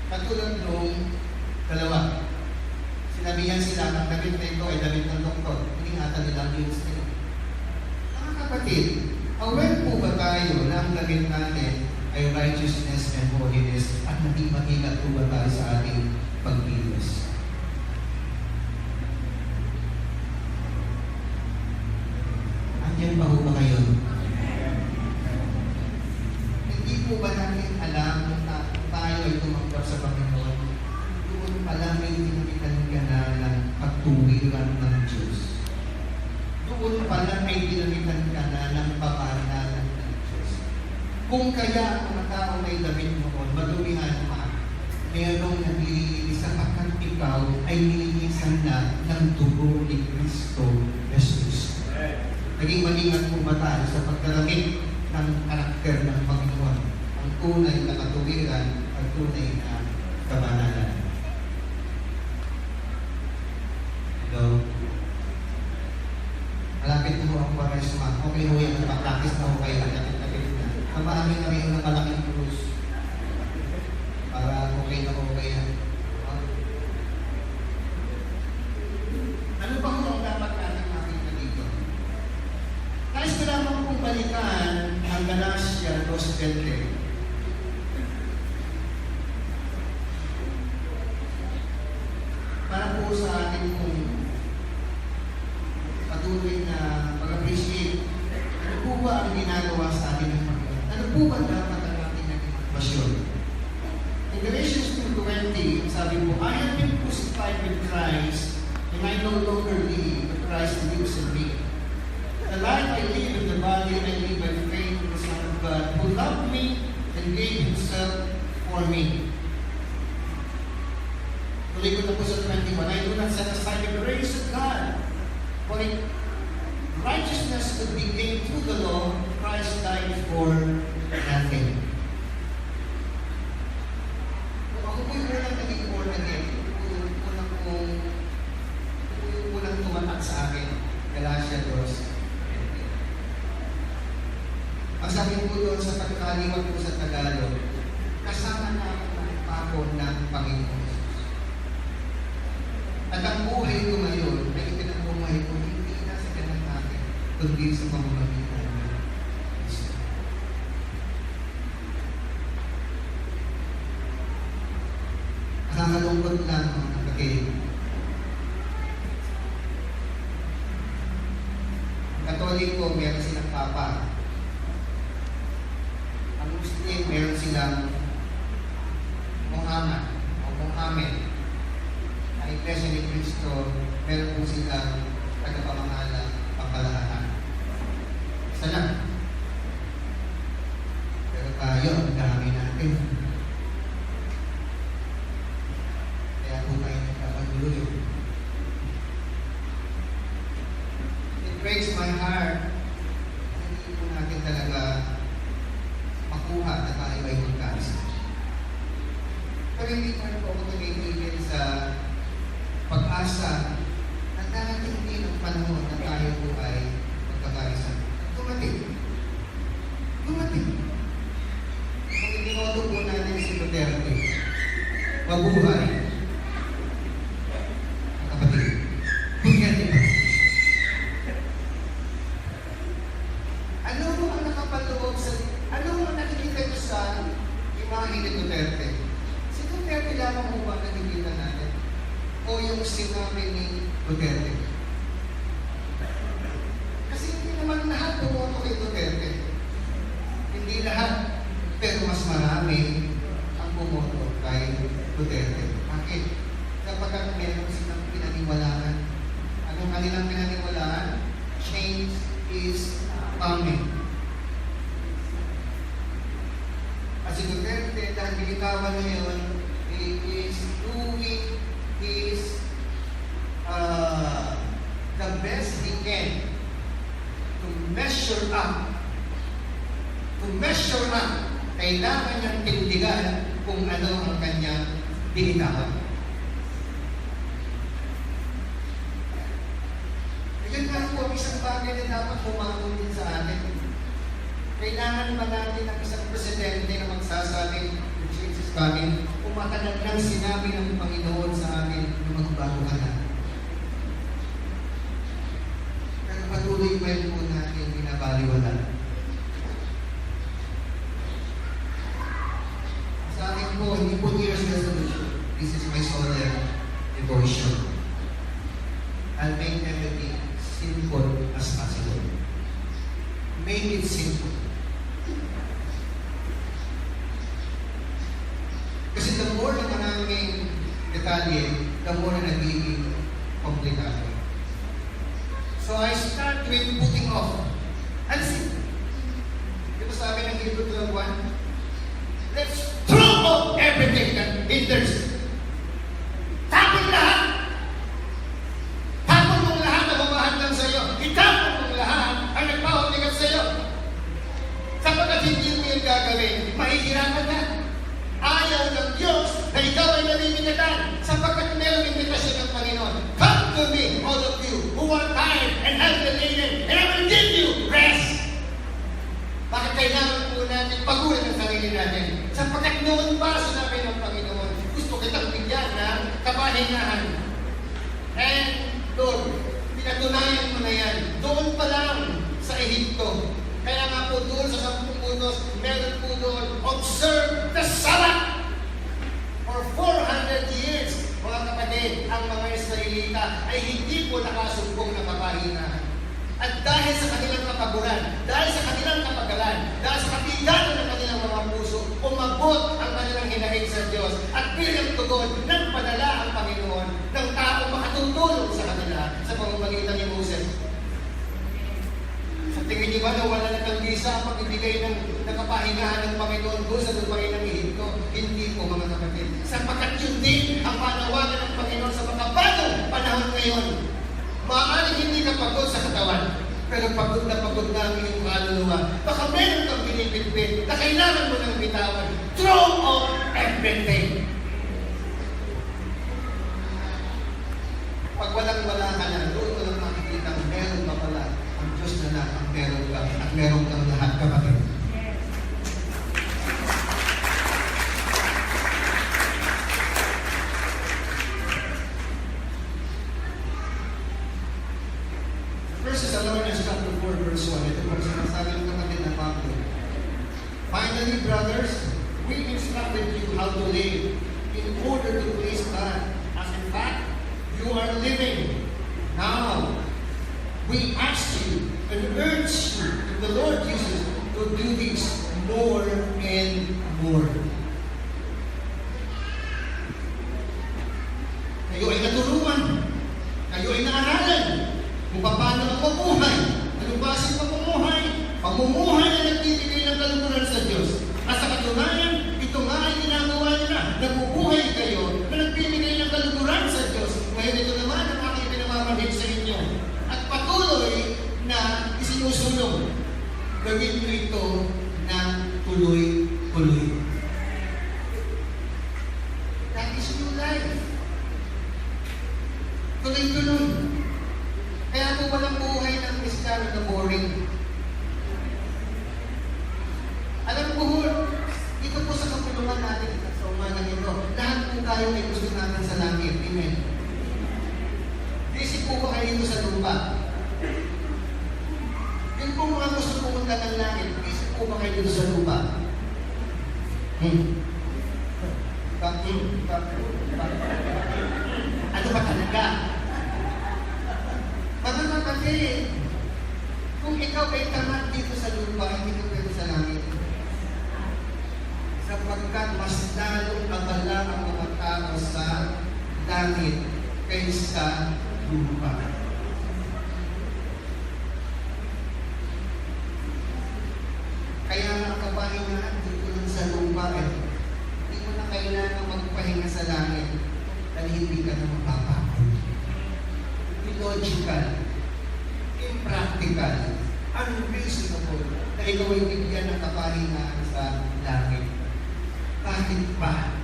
Katulad nung dalawa, sinabihan sila ng damit na ito ay damit ng doktor. Iningatan nila ang news nila. Mga kapatid, aware po ba tayo na ang damit natin ay righteousness and holiness at naging mag-ingat po ba tayo sa ating pagkilos? Andiyan pa po ba kayo? Hindi po ba natin alam na tayo ay tumanggap sa Panginoon? Doon pala may tinamitan ka na ng pagtuwiran ng Diyos. Doon pala may tinamitan ka na ng pamanalan ng Diyos. Kung kaya ang mga tao may damit noon, madumihan pa, mayroong naglilinis sapagkat ikaw ay nilinisan na ng dugo ni Kristo Jesus. Naging malingat po ba tayo sa pagkaramit ng karakter ng Panginoon, ang tunay na katuwiran at tunay na kabanalan. Hello? Malapit na ho ang Quaresma. Okay ho yan. Practice na ho kayo. Nakit-nakit na. Kamarami na rin ng malaking krus. Para okay na ho kayo. Ano ba ang dapat natin makita dito? Nais ko lamang kong balikan ang Galatia 2:20. Para po sa atin kung patuloy na mag-appreciate ano po ba ang ginagawa sa atin ng Panginoon? Ano po ba dapat ang ating naging motivasyon? In Galatians 2:20, sabi po, I have been crucified with Christ, and I no longer live, but Christ lives in me. The life I live in the body, I live by faith in the Son of God, who loved me and gave Himself for me. Tuloy ko na po sa 21, I do not set aside the grace of God, for in righteousness could be gained through the law, Christ died for nothing. Kung ako po yung unang naging born again, yung unang tumatak sa akin, Galatia 2. Ang sabi po doon sa pagkaliwag po sa Tagalog, kasama na ako ng pako ng Panginoon Jesus. At ang buhay ko ngayon, ay ipinagbuhay ko hindi na sa ganang akin, kundi sa pamamagitan ng Kristo. Nakakalungkot lang mga kapatid. Ang Katoliko, meron silang Papa. Ang Muslim, meron silang Muhammad o Muhammad. Ang Iglesia ni Cristo, meron po silang tagapamahala, pangkalahatan. Isa lang. Pero tayo, ang dami natin. Kaya po tayo nagkakagulo. It breaks my heart. Hindi po natin talaga makuha na tayo ay magkaisa. Pero hindi pa rin po ako tumitigil sa pag-asa na darating din ang panahon na tayo po ay magkakaisa. Dumating. Dumating. Kung ibinoto po natin si Duterte, mabuhay. Kapatid, bunyati ba? Ano mo ang nakapaloob sa... Ano mo ang nakikita niyo sa imahe ni Duterte? Si Duterte lamang mo ba nakikita natin? O yung sinabi ni Duterte? Kasi hindi naman lahat pumoto kay Duterte. Hindi lahat, pero mas marami ang pumoto kay Duterte. Bakit? Kapag meron silang pinaniwalaan. Anong kanilang pinaniwalaan? Change is coming. At si Duterte, dahil binitawan niya yun, he is doing his the best he can to measure up. To measure up, kailangan niyang tindigan kung ano ang kanyang binitawan. Yan nga po ang isang bagay na dapat pumangon din sa atin. Kailangan ba natin ang isang presidente na magsasabing change is coming? Kung matagal nang sinabi ng Panginoon sa amin na magbago ka na. Pero patuloy pa rin po natin binabaliwala. Sa akin po, hindi po New Year's resolution. This is my solemn devotion. I'll make everything simple as possible. Make it simple. Kasi the more na maraming detalye, the more na nagiging komplikado. So I start with putting off. Alisin. Di ba sabi ng Levitico 12:1? Let's throw off everything that hinders. Tapon lahat. Tapon mong lahat ang humahadlang sa iyo. Itapon mong lahat ang nagpapabigat sa iyo. Sapagkat hindi mo yung gagawin, mahihirapan ka. Ayaw ng Diyos na ikaw ay namimigatan sapagkat mayroong invitasyon ng Panginoon. Come to me, all of you who are tired and heavy laden, and I will give you rest. Bakit kailangan po natin pagulan ang sarili natin? Sapagkat noon pa sinabi ng Panginoon, gusto kitang bigyan ng kapahingahan. And Lord, pinatunayan mo na yan. Doon pa lang sa Ehipto. Kaya nga po doon sa 10 utos, meron po doon, observe the Sabbath. For 400 years, mga kapatid, ang mga Israelita ay hindi po nakasumpong na kapahingahan. At dahil sa kanilang kapaguran, dahil sa kanilang kapagalan, dahil sa kapiganan ng kanilang mga puso, umabot ang kanilang hinaing sa Diyos. At bilang tugon, nagpadala ang Panginoon ng tao makatutulong sa kanila sa pamamagitan ni Moses. Sa tingin niyo ba na wala na kang visa ang pagbibigay ng kapahingahan ng Panginoon doon sa lupain ng Ehipto? Hindi po, mga kapatid. Sapagkat yun din ang panawagan ng Panginoon sa mga bagong panahon ngayon. Maaaring hindi ka pagod sa katawan, pero pagod na ang iyong kaluluwa. Baka meron kang binibitbit na kailangan mo ng bitawan. Throw off everything. Pag walang-wala ka na, doon mo lang makikita kung meron pa pala ang Diyos na lahat ang meron ka at meron kang lahat, kapatid. Thessalonians chapter 4, verse 1. Ito po sinasabi ng kapatid na Pablo. Finally, brothers, we instructed you how to live in order to please God, as in fact, you are living. Now, we ask you and urge you, the Lord Jesus, to do this more and more. Kayo ay naturuan. Kayo ay naaralan kung paano ang mabuhay, anong klaseng pamumuhay na nagbibigay ng kaluguran sa Diyos. At sa katunayan, ito nga ay ginagawa nila. Nabubuhay kayo na nagbibigay ng kaluguran sa Diyos. Ngayon ito naman ang aking pinamamanhid sa inyo. At patuloy na isinusulong. Gawin nyo ito ng tuloy-tuloy. That is new life. Tuloy-tuloy. Kaya po walang buhay ng Kristiyano na boring. Alam po, dito po sa kapulungan natin at sa umagang ito, lahat po tayo ay gusto natin sa langit. Amen. Busy po ba kayo dito sa lupa? Yun po mga gusto pumunta ng langit, busy po ba kayo dito sa lupa? Ano ba talaga? Mga kapatid, kung ikaw ay tamad dito sa lupa, hindi ka pwede sa langit. Sapagkat mas lalong abala ang mga tao sa langit kaysa lupa. Kaya ang kapahingahan dito lang sa lupa hindi mo na kailangan magpahinga sa langit dahil hindi ka na mapapagod. Illogical, impractical, unreasonable na ikaw ay bigyan ng kapahingahan sa langit. Bakit ba?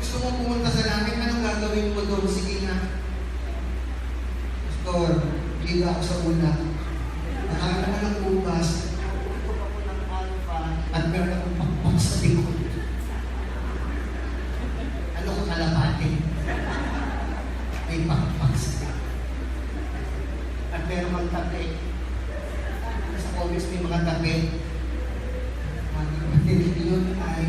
Gusto mo pumunta sa langit, anong gagawin mo doon? Sige na. Pastor, hindi ako sa una. Nakala ko ng bukas, tutok ako ng alpha at meron akong pakpak sa likod. Ano kung kalapati? May pakpak sa likod. At meron kang tabi. Sa comics may mga tabi. Yun ay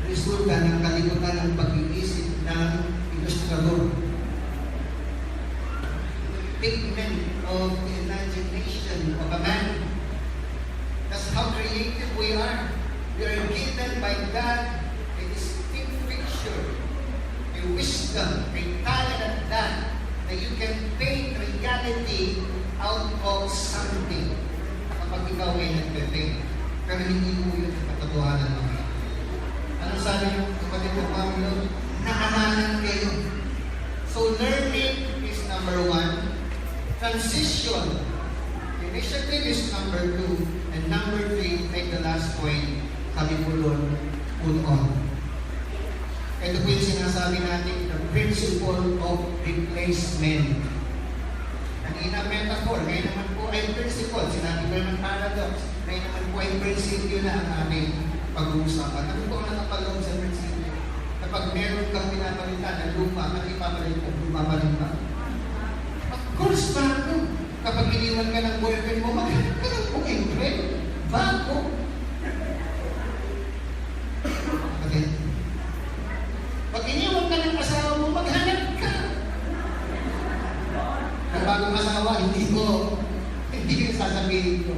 resulta ng kalimutan ng pag-iisip ng ilustrador. Figment of the imagination of a man. That's how creative we are. We are given by God a distinct picture, a wisdom, a talent at that you can paint reality ikaw ay nagpe-faint. Pero hindi mo yun ang katotohanan mo. Anong sabi ng kapatid ng Pablo? Nakamanan kayo. So learning is number 1. Transition. Initiative is number 2. And number 3, like the last point, sabi po doon, put on. Ito po yung sinasabi natin, the principle of replacement. Kanina metaphor, ngayon naman po ay principle. Sinabi ko naman paradox. Ngayon naman po ay prinsipyo na ang aming pag-uusapan. Ano po ang nakapaloob sa prinsipyo? Kapag meron kang pinapalitan na luma, at ipapalit mo, lumapalit pa. Of course, bago. Kapag iniwan ka ng boyfriend mo, maghanap ka ng boyfriend. Bago. Okay. Pag iniwan ka ng asawa mo, maghanap ka. Ang bagong asawa, hindi ko sasabihin ko.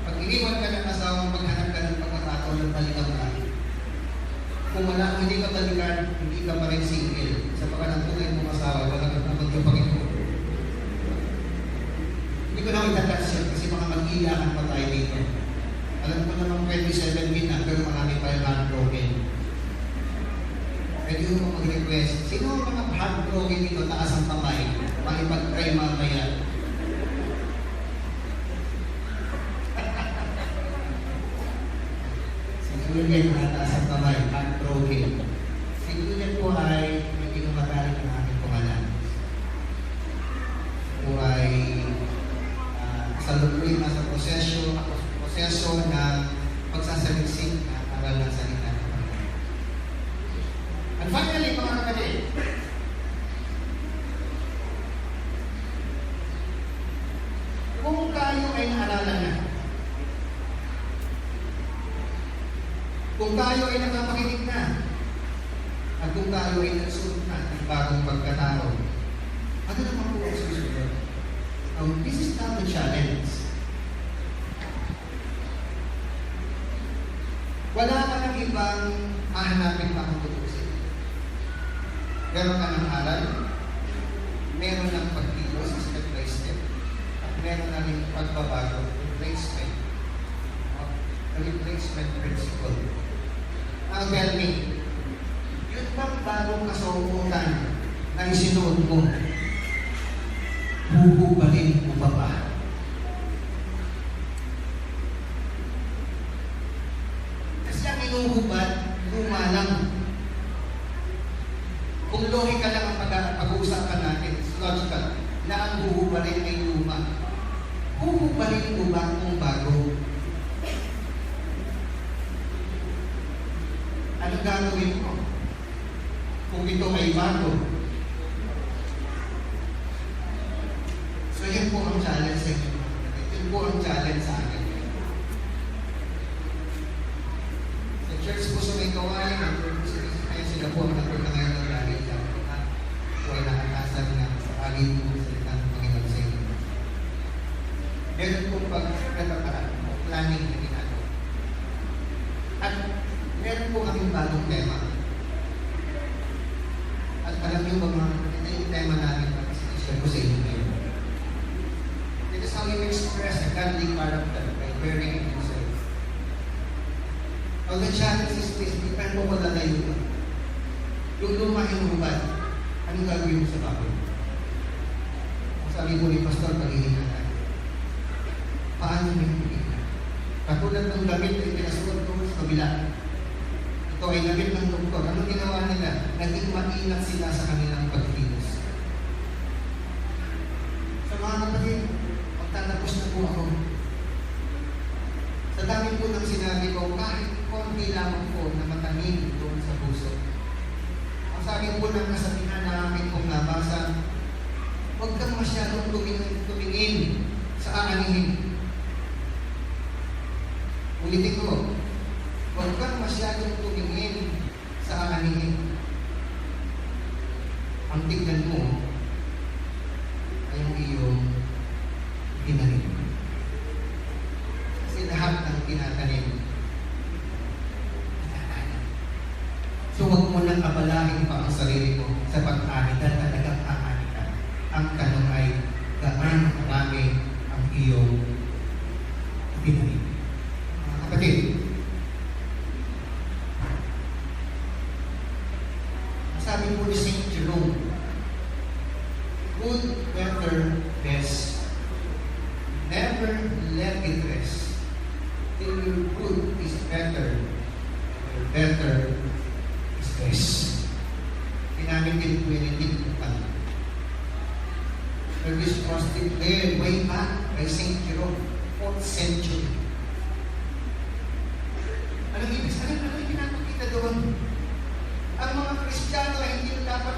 Pag iniwan ka ng asawa, maghanap ka ng pagkakataon ng balikan ka. Kung wala, hindi ka balikan, hindi ka pa rin single. Sa pagkanagtunay mong asawa, wala ka naman yung Panginoon. Hindi ko na itatas yun kasi mga mag-iyakan pa tayo dito. Alam ko naman 2017 na, pero marami pa yung heartbroken. Pwede mo mag-request, sino ang mga heartbroken dito, taas ang kamay, makipag-try mamaya. Si Julian na taas ang kamay, heartbroken. Si Julian po ay hindi kumatarik ng aking pangalan. Po ay salukuin na sa proseso ng pagsasaliksik na aral ng salita ng Panginoon. And finally, mga kapatid, kung tayo ay naaralan na, kung tayo ay nakapakinig na, at kung tayo ay nagsunod na ng bagong pagkatao, ano naman po ang susunod? This is not a challenge. Wala ka ng ibang hahanapin pa kung tutusin. Meron ka ng aral, meron ng pagkilos, step by step, at meron na rin pagbabago, replacement. The replacement principle. Now tell me, yun bang bagong kasuotan na isinuot mo? Huhubalin mo pa ba? Kasi ang inuhubad, luma lang. Kung lohika lang ang pag-uusapan natin, it's logical, na ang huhubalin ay luma. Huhubalin mo ba kung bago? Anong gagawin mo? Kung ito ay bago. So yun po ang challenge sa inyo. Yun po ang challenge sa akin. Sa church po sa may kawain, ay sila po ang nagpagkangayon ng lagi dyan. So ay nakatasan na sa alin po sa salita ng Panginoon sa inyo. Meron po pag-preparaan o planning na ginagawa. At meron po kaming bagong tema. At alam niyo ba mga, ito yung tema namin na kasi ko sa inyo ngayon. It is how you express a godly character by bearing it yourself. Now the challenge is this, depend po malalayo ito. Yung luma yung hubad, anong gagawin mo sa bago? Ang sabi po ni Pastor, paghihinga na. Paano mo yung paghihinga? Katulad ng damit na ipinasuot ko sa kabila. Ito ay damit ng doktor. Anong ginawa nila? Naging maingat sila sa kanilang pagkilos. Sa mga kapatid, magtatapos na po ako. Sa dami po ng sinabi ko, kahit konti lamang po na matanim doon sa puso. Ang sabi po ng kasabihan na amin pong nabasa, huwag kang masyadong tumingin sa aanihin. Ulitin ko, huwag kang masyadong tumingin sa aanihin. Ang tignan mo ay ang iyong tinanim. Kasi lahat ng tinatanim, tinatanim. So huwag mo nang abalahin pa ang sarili mo sa pag-ani dahil talagang aani ka. Ang tanong ay, gaano marami was declared way back by St. Jerome, 4th century. Anong ibig sabihin? Ano yung pinapakita doon? Ang mga Kristiyano ay hindi dapat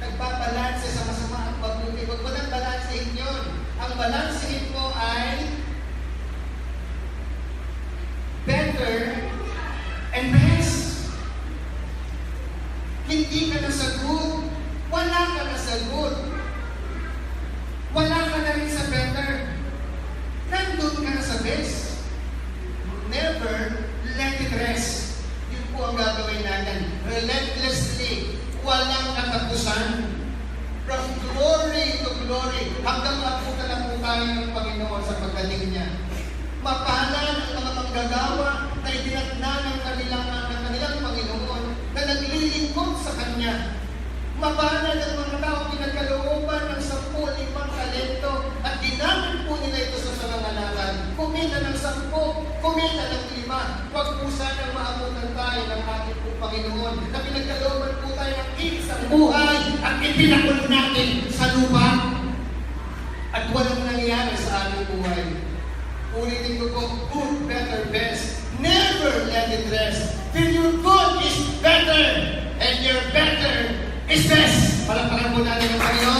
nagbabalanse sa masama at mabuti. Huwag mo nang balansehin yun. Ang balansehin mo ay better and best. Hindi ka nasagot. Wala ka nasagot. Wala ka na rin sa better. Nandun ka na sa best. Never let it rest. Yun po ang gagawin natin. Relentlessly. Walang katapusan. From glory to glory. Hanggang mapunta na po tayo ng Panginoon sa pagdating niya. Mapalad ang mga manggagawa na itinatna ng kanilang Panginoon na naglilingkod sa Kanya. Mapalad ang mga tao pinagkalooban ng 10,000 talento at ginamit po nila ito sa sanangalatan. Kumita ng 10, kumita ng 5. Huwag po sanang maabutan tayo ng ating po Panginoon na pinagkalooban po tayo ng isang buhay at ipinakulong natin sa lupa at walang nangyayari sa ating buhay. Ulitin ko po, good, better, best. Never let it rest. Till your good is better and your better is best. Palakpakan po natin ang Panginoon.